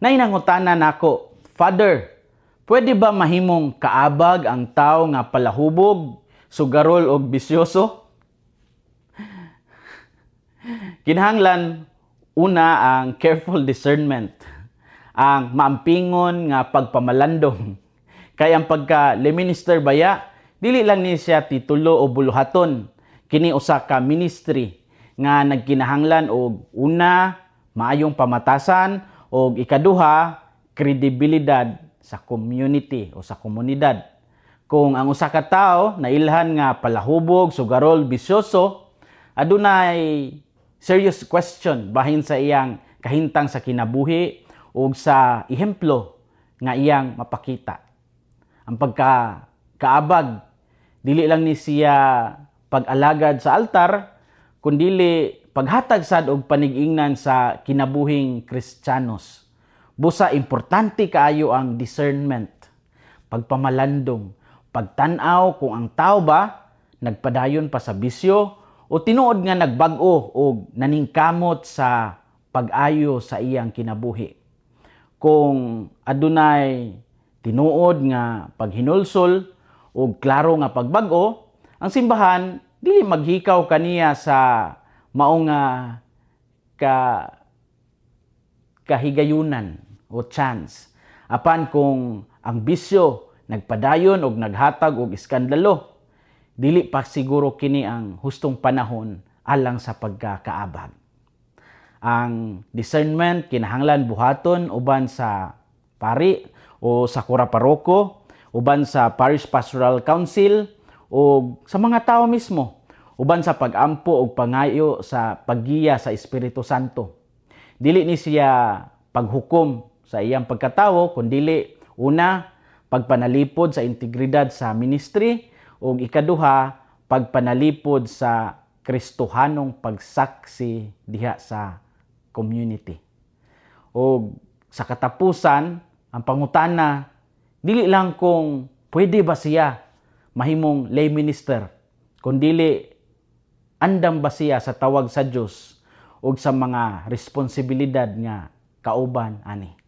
Nay nangutana nako, Father, pwede ba mahimong kaabag ang tao nga palahubog, sugarol og bisyoso? Kinahanglan una ang careful discernment, ang maampingon nga pagpamalandong. Kay ang pagka-minister baya, dili lang ni siya titulo o buluhaton. Kini usa ka ministry nga nagkinahanglan og una, maayong pamatasan og ikaduha, kredibilidad sa community o sa komunidad. Kung ang usa ka tawo nailhan nga palahubog, sugarol, bisyoso, adunay serious question bahin sa iyang kahintang sa kinabuhi ug sa ehemplo nga iyang mapakita. Ang pagkaabag, dili lang ni siya pag-alagad sa altar, kundili paghatag sad og panig-ingnan sa kinabuhing Kristiyanos. Busa importante kaayo ang discernment, pagpamalandong, pagtan-aw kung ang tao ba nagpadayon pa sa bisyo o tinuod nga nagbag-o o naningkamot sa pag-ayo sa iyang kinabuhi. Kung adunay tinuod nga paghinulsol o klaro nga pagbag-o, ang simbahan dili maghikaw kaniya sa maong kahigayunan o chance. Apan kung ang bisyo nagpadayon og naghatag og iskandalo, dili pa siguro kini ang hustong panahon alang sa pagkakaabag. Ang discernment kinahanglan buhaton uban sa pari o sa kura paroko, uban sa parish pastoral council o sa mga tao mismo, uban sa pag-ampo o pangayo sa paggiya sa Espiritu Santo. Dili ni siya paghukom sa iyang pagkatawo, kundili una, pagpanalipod sa integridad sa ministry o ikaduha, pagpanalipod sa Kristohanong pagsaksi diha sa community. O sa katapusan, ang pangutana, dili lang kung pwede ba siya mahimong lay minister, kundili andam ba siya sa tawag sa Dios o sa mga responsibilidad nga kauban ani.